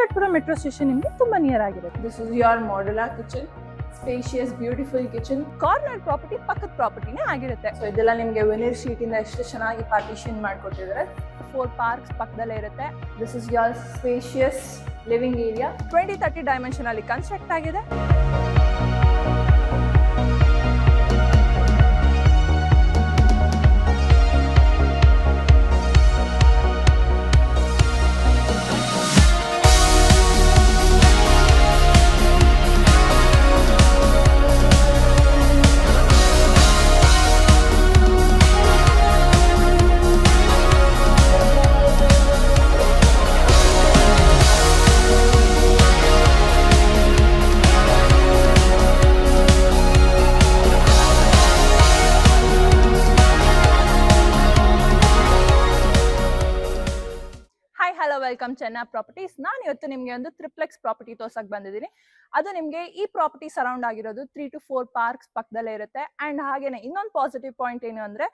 ಜಗತ್ಪುರ metro station ನಿಮಗೆ ತುಂಬಾ near ಆಗಿರುತ್ತೆ. This is your modular kitchen, spacious, beautiful kitchen. Corner property ಪಕ್ಕದ ಪ್ರಾಪರ್ಟಿನೇ ಆಗಿರುತ್ತೆ. ಸೊ ಇದೆಲ್ಲ ನಿಮಗೆ ವೆನಿರ್ ಶೀಟ್ ಇಂದ ಎಷ್ಟು ಚೆನ್ನಾಗಿ ಪಾರ್ಟಿಷನ್ ಮಾಡಿಕೊಟ್ಟಿದ್ದಾರೆ. 4 ಪಾರ್ಕ್ಸ್ ಪಕ್ಕದಲ್ಲೇ ಇರುತ್ತೆ. This is your spacious living area. 20-30 dimension ಅಲ್ಲಿ ಕನ್ಸ್ಟ್ರಕ್ಟ್ ಆಗಿದೆ. Welcome Chennai properties. ನಾನು ಇವತ್ತು ನಿಮಗೆ ಒಂದು ಟ್ರಿಪ್ಲೆಕ್ಸ್ ಪ್ರಾಪರ್ಟಿ ತೋರ್ಸಕ್ ಬಂದಿದ್ದೀನಿ. ಅದು ನಿಮಗೆ ಈ ಪ್ರಾಪರ್ಟಿ ಸರೌಂಡ್ ಆಗಿರೋದು 3 to 4 ಪಾರ್ಕ್ಸ್ ಪಕ್ಕದಲ್ಲೇ ಇರುತ್ತೆ. ಅಂಡ್ ಹಾಗೇನೆ ಇನ್ನೊಂದು ಪಾಸಿಟಿವ್ ಪಾಯಿಂಟ್ ಏನು ಅಂದ್ರೆ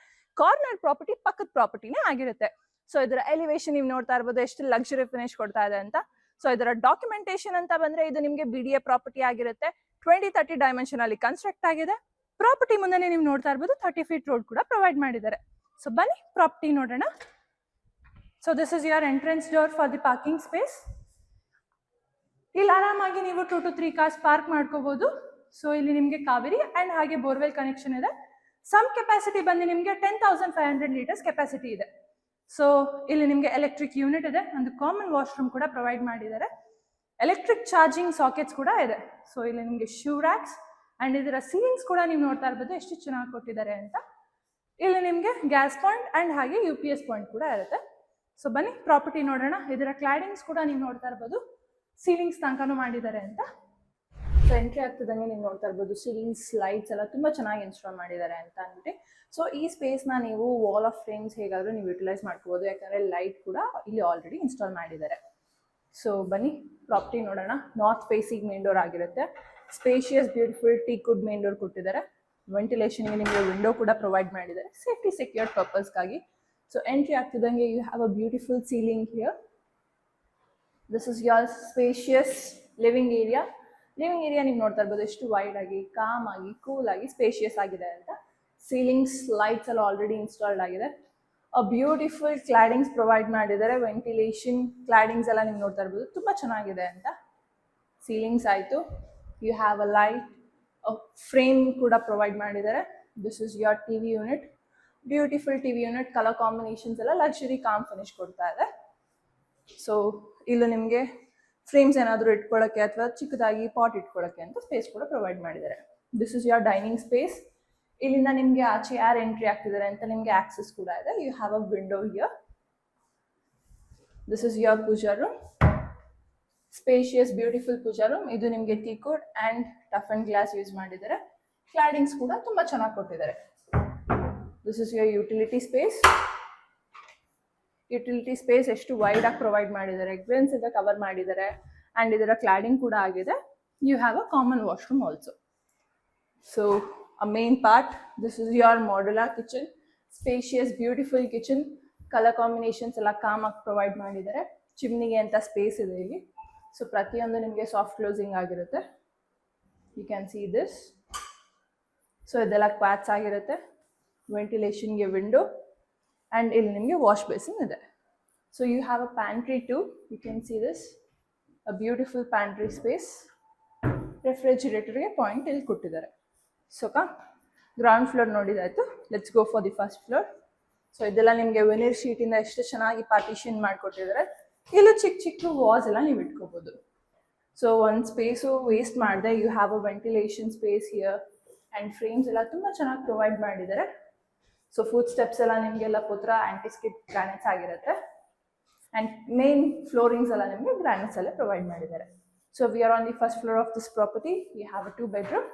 ಕಾರ್ನರ್ ಪ್ರಾಪರ್ಟಿ ಪಕ್ಕದ ಪ್ರಾಪರ್ಟಿನೇ ಆಗಿರುತ್ತೆ. ಸೊ ಇದರ ಎಲಿವೇಶನ್ ನೀವು ನೋಡ್ತಾ ಇರ್ಬೋದು ಎಷ್ಟು ಲಕ್ಸುರಿ ಫಿನಿಶ್ ಕೊಡ್ತಾ ಇದೆ ಅಂತ. ಸೊ ಇದರ ಡಾಕ್ಯುಮೆಂಟೇಶನ್ ಅಂತ ಬಂದ್ರೆ ಇದು ನಿಮಗೆ BDA ಪ್ರಾಪರ್ಟಿ ಆಗಿರುತ್ತೆ. 20-30 ಡೈಮೆನ್ಷನ್ ಅಲ್ಲಿ ಕನ್ಸ್ಟ್ರಕ್ಟ್ ಆಗಿದೆ. ಪ್ರಾಪರ್ಟಿ ಮುಂದೆ ನೀವು ನೋಡ್ತಾ ಇರ್ಬೋದು 30 feet ರೋಡ್ ಕೂಡ ಪ್ರೊವೈಡ್ ಮಾಡಿದ್ದಾರೆ. ಸೊ ಬನ್ನಿ ಪ್ರಾಪರ್ಟಿ ನೋಡೋಣ. So this is your entrance door for the parking space. ಇಲ್ಲಿ ಆರಾಮಾಗಿ ನೀವು 2 to 3 cars ಪಾರ್ಕ್ ಮಾಡ್ಕೋಬಹುದು. ಸೊ ಇಲ್ಲಿ ನಿಮಗೆ ಕಾವೇರಿ ಅಂಡ್ ಹಾಗೆ ಬೋರ್ವೆಲ್ ಕನೆಕ್ಷನ್ ಇದೆ. ಸಮ್ ಕೆಪಾಸಿಟಿ ಬಂದು ನಿಮಗೆ 10,500 ಲೀಟರ್ಸ್ ಕೆಪಾಸಿಟಿ ಇದೆ. ಸೊ ಇಲ್ಲಿ ನಿಮಗೆ ಎಲೆಕ್ಟ್ರಿಕ್ ಯೂನಿಟ್ ಇದೆ, ಒಂದು ಕಾಮನ್ ವಾಶ್ರೂಮ್ ಕೂಡ ಪ್ರೊವೈಡ್ ಮಾಡಿದ್ದಾರೆ. ಎಲೆಕ್ಟ್ರಿಕ್ ಚಾರ್ಜಿಂಗ್ ಸಾಕೆಟ್ಸ್ ಕೂಡ ಇದೆ. ಸೊ ಇಲ್ಲಿ ನಿಮಗೆ ಶೂ ರ್ಯಾಕ್ಸ್ ಅಂಡ್ ಇದರ ಸೀಲಿಂಗ್ಸ್ ಕೂಡ ನೀವು ನೋಡ್ತಾ ಇರ್ಬೋದು ಎಷ್ಟು ಚೆನ್ನಾಗಿ ಕೊಟ್ಟಿದ್ದಾರೆ ಅಂತ. ಇಲ್ಲಿ ನಿಮಗೆ ಗ್ಯಾಸ್ ಪಾಯಿಂಟ್ ಅಂಡ್ ಹಾಗೆ UPS ಪಾಯಿಂಟ್ ಕೂಡ ಇರುತ್ತೆ. ಸೊ ಬನ್ನಿ ಪ್ರಾಪರ್ಟಿ ನೋಡೋಣ. ಇದರ ಕ್ಲಾಡಿಂಗ್ಸ್ ಕೂಡ ನೀವು ನೋಡ್ತಾ ಇರ್ಬೋದು ಸೀಲಿಂಗ್ಸ್ ತನಕನೂ ಮಾಡಿದ್ದಾರೆ ಅಂತ. ಸೊ ಎಂಟ್ರಿ ಆಗ್ತಿದ್ದಂಗೆ ನೀವು ನೋಡ್ತಾ ಇರ್ಬೋದು ಸೀಲಿಂಗ್ಸ್ ಲೈಟ್ಸ್ ಎಲ್ಲ ತುಂಬಾ ಚೆನ್ನಾಗಿ ಇನ್ಸ್ಟಾಲ್ ಮಾಡಿದ್ದಾರೆ ಅಂತ ಅಂದ್ಬಿಟ್ಟು. ಸೊ ಈ ಸ್ಪೇಸ್ ನ ನೀವು ವಾಲ್ ಆಫ್ ಫ್ರೇಮ್ಸ್ ಹೇಗಾದ್ರೂ ನೀವು ಯುಟಿಲೈಸ್ ಮಾಡ್ಕೋಬಹುದು, ಯಾಕಂದ್ರೆ ಲೈಟ್ ಕೂಡ ಇಲ್ಲಿ ಆಲ್ರೆಡಿ ಇನ್ಸ್ಟಾಲ್ ಮಾಡಿದ್ದಾರೆ. ಸೊ ಬನ್ನಿ ಪ್ರಾಪರ್ಟಿ ನೋಡೋಣ. ನಾರ್ತ್ ಫೇಸಿಂಗ್ ಮೇನ್ ಡೋರ್ ಆಗಿರುತ್ತೆ. Spacious beautiful teakwood main door ಕೊಟ್ಟಿದ್ದಾರೆ. ವೆಂಟಿಲೇಷನ್ಗೆ ನಿಮಗೆ ವಿಂಡೋ ಕೂಡ ಪ್ರೊವೈಡ್ ಮಾಡಿದ್ದಾರೆ ಸೇಫ್ಟಿ ಸೆಕ್ಯೂರ್ಡ್ ಪರ್ಪಸ್ಗಾಗಿ. So entry ಆಗ್ತಿದ್ದಂಗೆ you have a beautiful ceiling here. This is your spacious living area. Living area ನೀವು ನೋಡ್ತಾ ಇರ್ಬೋದು ಎಷ್ಟು ವೈಡ್ ಆಗಿ ಕಾಮ್ ಆಗಿ ಕೂಲ್ ಆಗಿ ಸ್ಪೇಷಿಯಸ್ ಆಗಿದೆ ಅಂತ. ಸೀಲಿಂಗ್ಸ್ ಲೈಟ್ಸ್ ಎಲ್ಲ ಆಲ್ರೆಡಿ ಇನ್ಸ್ಟಾಲ್ಡ್ ಆಗಿದೆ. ಅ ಬ್ಯೂಟಿಫುಲ್ ಕ್ಲಾಡಿಂಗ್ಸ್ ಪ್ರೊವೈಡ್ ಮಾಡಿದ್ದಾರೆ. ವೆಂಟಿಲೇಷನ್ ಕ್ಲಾಡಿಂಗ್ಸ್ ಎಲ್ಲ ನೀವು ನೋಡ್ತಾ ಇರ್ಬೋದು ತುಂಬಾ ಚೆನ್ನಾಗಿದೆ ಅಂತ. ಸೀಲಿಂಗ್ಸ್ ಆಯಿತು. You have a light frame ಕೂಡ ಪ್ರೊವೈಡ್ ಮಾಡಿದ್ದಾರೆ. This is your TV unit. Beautiful TV unit. Colour combinations ಎಲ್ಲ ಲಕ್ಸುರಿ ಕಾಮ್ ಫಿನಿಶ್ ಕೊಡ್ತಾ ಇದೆ. ಸೊ ಇಲ್ಲಿ ನಿಮಗೆ ಫ್ರೇಮ್ಸ್ ಏನಾದರೂ ಇಟ್ಕೊಳ್ಳೋಕ್ಕೆ ಅಥವಾ ಚಿಕ್ಕದಾಗಿ ಪಾಟ್ ಇಟ್ಕೊಳ್ಳೋಕ್ಕೆ ಅಂತ ಸ್ಪೇಸ್ ಕೂಡ ಪ್ರೊವೈಡ್ ಮಾಡಿದ್ದಾರೆ. This is your dining space. ಇಲ್ಲಿಂದ ನಿಮಗೆ ಆಚೆ ಯಾರು ಎಂಟ್ರಿ ಆಗ್ತಿದ್ದಾರೆ ಅಂತ ನಿಮಗೆ ಆಕ್ಸೆಸ್ ಕೂಡ ಇದೆ. You have a window here. This is your pooja room. Spacious beautiful pooja room. ಇದು ನಿಮಗೆ teakwood and tough and glass use ಮಾಡಿದ್ದಾರೆ. ಕ್ಲಾಡಿಂಗ್ಸ್ ಕೂಡ ತುಂಬಾ ಚೆನ್ನಾಗಿ ಕೊಟ್ಟಿದ್ದಾರೆ. This is your utility space. Utility space ಎಷ್ಟು ವೈಡ್ ಆಗಿ ಪ್ರೊವೈಡ್ ಮಾಡಿದ್ದಾರೆ. ಗ್ರಿಲ್ಸ್ ಇಂದ ಕವರ್ ಮಾಡಿದ್ದಾರೆ ಅಂಡ್ ಇದರ ಕ್ಲಾಡಿಂಗ್ ಕೂಡ ಆಗಿದೆ. You have a common washroom also. So a main part. This is your modular kitchen. Spacious beautiful kitchen. Colour combinations ಎಲ್ಲ calm ಆಗಿ ಪ್ರೊವೈಡ್ ಮಾಡಿದ್ದಾರೆ. ಚಿಮ್ನಿಗೆ ಅಂತ ಸ್ಪೇಸ್ ಇದೆ ಇಲ್ಲಿ. ಸೊ ಪ್ರತಿಯೊಂದು ನಿಮಗೆ ಸಾಫ್ಟ್ ಕ್ಲೋಸಿಂಗ್ ಆಗಿರುತ್ತೆ. You can see this. So ಇದೆಲ್ಲ ಕ್ವಾಟ್ಸ್ ಆಗಿರುತ್ತೆ. ವೆಂಟಿಲೇಷನ್ಗೆ ವಿಂಡೋ ಆ್ಯಂಡ್ ಇಲ್ಲಿ ನಿಮಗೆ ವಾಶ್ ಬೇಸಿನ್ ಇದೆ. So you have a pantry too. You can see this a beautiful pantry space. ರೆಫ್ರಿಜಿರೇಟರ್ಗೆ ಪಾಯಿಂಟ್ ಇಲ್ಲಿ ಕೊಟ್ಟಿದ್ದಾರೆ. ಸೊ ಗ್ರೌಂಡ್ ಫ್ಲೋರ್ ನೋಡಿದಾಯ್ತು. Let's go for the first floor. So ಇದೆಲ್ಲ ನಿಮಗೆ ವೆನಿರ್ ಶೀಟಿಂದ ಎಷ್ಟು ಚೆನ್ನಾಗಿ ಪಾರ್ಟಿಷನ್ ಮಾಡಿಕೊಟ್ಟಿದ್ದಾರೆ. ಇಲ್ಲೂ ಚಿಕ್ಕ ಚಿಕ್ಕ ವಾಲ್ಸ್ ಎಲ್ಲ ನೀವು ಇಟ್ಕೋಬೋದು. ಸೊ ಒಂದು ಸ್ಪೇಸು ವೇಸ್ಟ್ ಮಾಡಿದೆ. You have a ventilation space here and frames ಎಲ್ಲ ತುಂಬ ಚೆನ್ನಾಗಿ ಪ್ರೊವೈಡ್ ಮಾಡಿದ್ದಾರೆ. ಸೊ ಫುಡ್ ಸ್ಟೆಪ್ಸ್ ಎಲ್ಲ ನಿಮಗೆಲ್ಲ ಪುತ್ರ ಆಂಟಿಸ್ಕಿಪ್ ಗ್ರಾನೈಟ್ಸ್ ಆಗಿರುತ್ತೆ. ಆ್ಯಂಡ್ ಮೇನ್ ಫ್ಲೋರಿಂಗ್ಸ್ ಎಲ್ಲ ನಿಮಗೆ ಗ್ರಾನೈಟ್ಸ್ ಅಲ್ಲೇ ಪ್ರೊವೈಡ್ ಮಾಡಿದ್ದಾರೆ. So we are on the first floor of this property. We have a 2 bedroom.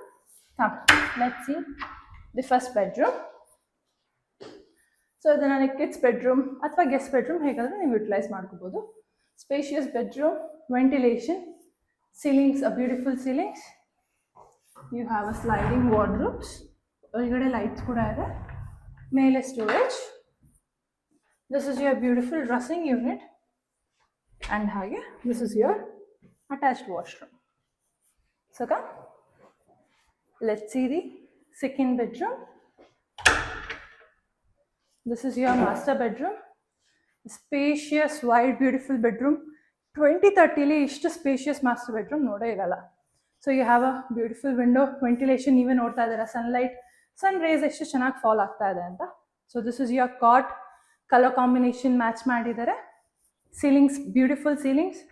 Let's see the first bedroom. So ಇದನ್ನು ನನಗೆ ಕಿಡ್ಸ್ ಬೆಡ್ರೂಮ್ ಅಥವಾ ಗೆಸ್ಟ್ ಬೆಡ್ರೂಮ್ ಹೇಗಾದರೂ ನೀವು ಯುಟಿಲೈಸ್ ಮಾಡ್ಕೋಬೋದು. Spacious bedroom, ventilation, ceilings, a beautiful ceilings. You have a sliding wardrobes. ಒಳಗಡೆ lights ಕೂಡ ಇದೆ. ಮೇಲೆ storage. This is your beautiful dressing unit. And ಹಾಗೆ this is your attached washroom. So come, let's see the second bedroom. This is your master bedroom. Spacious, wide, beautiful bedroom. 2030 ಇಷ್ಟು spacious master bedroom ನೋಡೇ ಇರಲ್ಲ. So you have a beautiful window, ventilation ನೀವೇ ನೋಡ್ತಾ ಇದ್ದೀರಾ, sunlight, sun rays ಎಷ್ಟು ಚೆನ್ನಾಗಿ fall ಆಗ್ತಾ ಇದೆ ಅಂತ. So this is your cot, colour combination match ಮಾಡಿದ್ದಾರೆ. Ceilings, beautiful ceilings.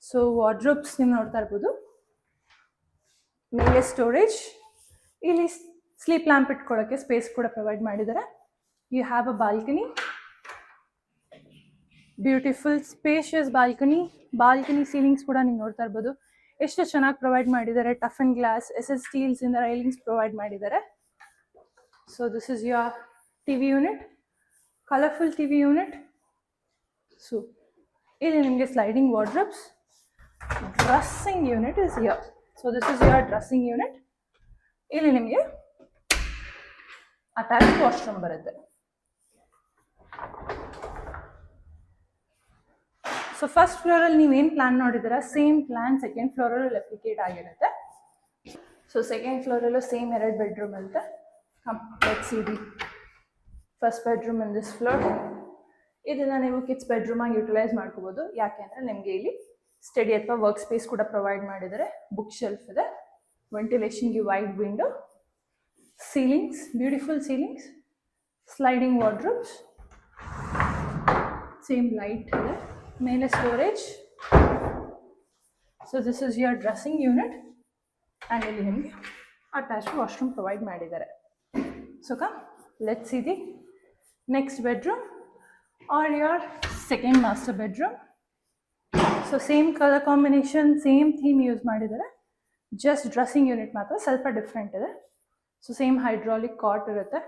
So wardrobes ನೀವು ನೋಡ್ತಾ ಇರ್ಬೋದು. ಮೇಲೆ ಸ್ಟೋರೇಜ್, ಇಲ್ಲಿ ಸ್ಲೀಪ್ ಲ್ಯಾಂಪ್ ಇಟ್ಕೊಳ್ಳೋಕ್ಕೆ ಸ್ಪೇಸ್ ಕೂಡ ಪ್ರೊವೈಡ್ ಮಾಡಿದ್ದಾರೆ. You have a balcony, beautiful spacious balcony ceilings ಕೂಡ ನೀವು ನೋಡ್ತಾ ಇರ್ಬೋದು ಎಷ್ಟು ಚೆನ್ನಾಗಿ ಪ್ರೊವೈಡ್ ಮಾಡಿದ್ದಾರೆ. Tough and glass, SS steels ಇಂದ ರೈಲಿಂಗ್ಸ್ ಪ್ರೊವೈಡ್ ಮಾಡಿದ್ದಾರೆ. So this is your TV unit, colourful TV unit. So ಇಲ್ಲಿ ನಿಮಗೆ sliding wardrobes. Dressing unit is here. So this is your dressing unit. ಇಲ್ಲಿ ನಿಮಗೆ ಅಟ್ಯಾಚ್ ವಾಶ್ರೂಮ್ ಬರುತ್ತೆ. So first ಫ್ಲೋರಲ್ಲಿ ನೀವೇನು plan ನೋಡಿದ್ದೀರಾ, ಸೇಮ್ ಪ್ಲಾನ್ ಸೆಕೆಂಡ್ ಫ್ಲೋರಲ್ಲಿ ರೆಪ್ಲಿಕೇಟ್ ಆಗಿರುತ್ತೆ. ಸೊ ಸೆಕೆಂಡ್ ಫ್ಲೋರಲ್ಲೂ ಸೇಮ್ 2 ಬೆಡ್ರೂಮ್ ಇರುತ್ತೆ. Let's see the first bedroom in this floor. ಇದನ್ನು ನೀವು ಕಿಡ್ಸ್ ಬೆಡ್ರೂಮಾಗಿ ಯುಟಿಲೈಸ್ ಮಾಡ್ಕೋಬೋದು. ಯಾಕೆಂದರೆ ನಿಮಗೆ ಇಲ್ಲಿ ಸ್ಟಡಿ ಅಥವಾ ವರ್ಕ್ ಸ್ಪೇಸ್ ಕೂಡ ಪ್ರೊವೈಡ್ ಮಾಡಿದ್ದಾರೆ. ಬುಕ್ ಶೆಲ್ಫ್ ಇದೆ, ವೆಂಟಿಲೇಷನ್ಗೆ wide window, ceilings, beautiful ceilings, sliding wardrobes, same light ಇದೆ. ಮೇಲೆ storage. So this is your dressing unit and ಇಲ್ಲಿ ನಿಮಗೆ ಅಟ್ಯಾಚ್ಡ್ ವಾಶ್ರೂಮ್ ಪ್ರೊವೈಡ್ ಮಾಡಿದ್ದಾರೆ. So come, let's see the next bedroom or your second master bedroom. So same colour combination, same theme use ಮಾಡಿದ್ದಾರೆ. Just dressing unit ಮಾತ್ರ ಸ್ವಲ್ಪ different ಇದೆ. So same hydraulic ಕಾಟ್ ಇರುತ್ತೆ.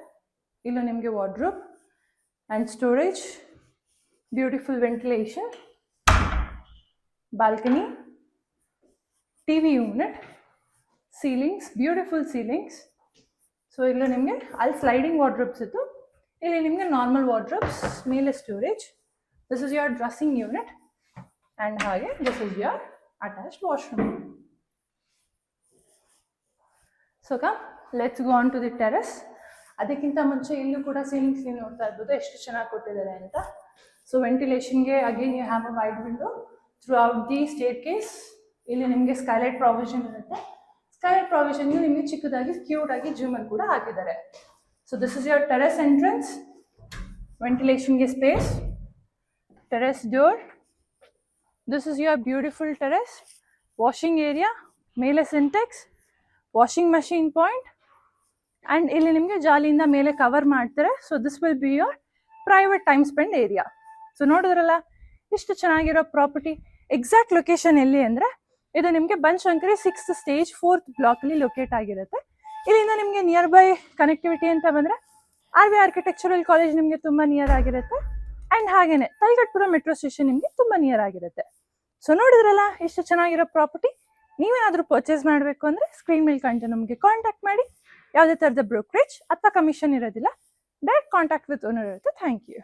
ಇಲ್ಲೂ ನಿಮಗೆ wardrobe and storage, beautiful ventilation, balcony, TV unit, ceilings, beautiful ceilings. So ಇಲ್ಲಿ ನಿಮಗೆ ಅಲ್ಲಿ ಸ್ಲೈಡಿಂಗ್ ವಾರ್ಡ್ರೋಬ್ಸ್ ಇತ್ತು, ಇಲ್ಲಿ ನಿಮಗೆ ನಾರ್ಮಲ್ ವಾರ್ಡ್ರೋಬ್ಸ್, ಮೇಲೆ storage. This is your dressing unit and ಹಾಗೆ this is your attached washroom. So come, let's go on to the terrace. ಅದಕ್ಕಿಂತ ಮುಂಚೆ ಇಲ್ಲೂ ಕೂಡ ಸೀಲಿಂಗ್ಸ್ ನೀವು ನೋಡ್ತಾ ಇರ್ಬೋದು ಎಷ್ಟು ಚೆನ್ನಾಗಿ ಕೊಟ್ಟಿದ್ದಾರೆ ಅಂತ. ಸೊ ವೆಂಟಿಲೇಷನ್ಗೆ again you have a wide window throughout the staircase. ಇಲ್ಲಿ ನಿಮಗೆ ಸ್ಕೈಲೈಟ್ ಪ್ರಾವಿಷನ್ ಇರುತ್ತೆ. ಸ್ಕೈಲೈಟ್ ಪ್ರಾವಿಷನ್ಗೆ ನಿಮಗೆ ಚಿಕ್ಕದಾಗಿ ಕ್ಯೂಟಾಗಿ ಜಿಮ್ಮಲ್ಲಿ ಕೂಡ ಹಾಕಿದ್ದಾರೆ. So this is your terrace entrance, ವೆಂಟಿಲೇಷನ್ಗೆ space, terrace door. This is your beautiful terrace, washing area, ಮೇಲೆ Sintex, washing machine point and ಇಲ್ಲಿ ನಿಮಗೆ ಜಾಲಿಯಿಂದ ಮೇಲೆ ಕವರ್ ಮಾಡ್ತಾರೆ. So this will be your private time spend area. So ನೋಡಿದ್ರಲ್ಲ ಇಷ್ಟು ಚೆನ್ನಾಗಿರೋ ಪ್ರಾಪರ್ಟಿ. ಎಕ್ಸಾಕ್ಟ್ ಲೊಕೇಶನ್ ಎಲ್ಲಿ ಅಂದರೆ ಇದು ನಿಮಗೆ Banashankari 6th stage 4th ಬ್ಲಾಕಲ್ಲಿ locate ಆಗಿರುತ್ತೆ. ಇಲ್ಲಿಂದ ನಿಮಗೆ ನಿಯರ್ ಬೈ ಕನೆಕ್ಟಿವಿಟಿ ಅಂತ ಬಂದರೆ RV ಆರ್ಕಿಟೆಕ್ಚರಲ್ ಕಾಲೇಜ್ ನಿಮಗೆ ತುಂಬ ನಿಯರ್ ಆಗಿರುತ್ತೆ ಆ್ಯಂಡ್ ಹಾಗೆಯೇ ತಲಗಟ್ಪುರ ಮೆಟ್ರೋ ಸ್ಟೇಷನ್ ನಿಮಗೆ ತುಂಬ ನಿಯರ್ ಆಗಿರುತ್ತೆ. ಸೊ ನೋಡಿದ್ರಲ್ಲ ಇಷ್ಟು ಚೆನ್ನಾಗಿರೋ ಪ್ರಾಪರ್ಟಿ. ನೀವೇನಾದರೂ ಪರ್ಚೇಸ್ ಮಾಡಬೇಕು ಅಂದರೆ ಸ್ಕ್ರೀನ್ ಮೇಲೆ ಕಾಣ್ತಾ ನಮಗೆ ಕಾಂಟ್ಯಾಕ್ಟ್ ಮಾಡಿ. ಯಾವುದೇ ಥರದ ಬ್ರೋಕರೇಜ್ ಅಥವಾ ಕಮಿಷನ್ ಇರೋದಿಲ್ಲ, ಡೈರೆಕ್ಟ್ ಕಾಂಟ್ಯಾಕ್ಟ್ ವಿತ್ ಓನರ್ ಇರುತ್ತೆ. Thank you.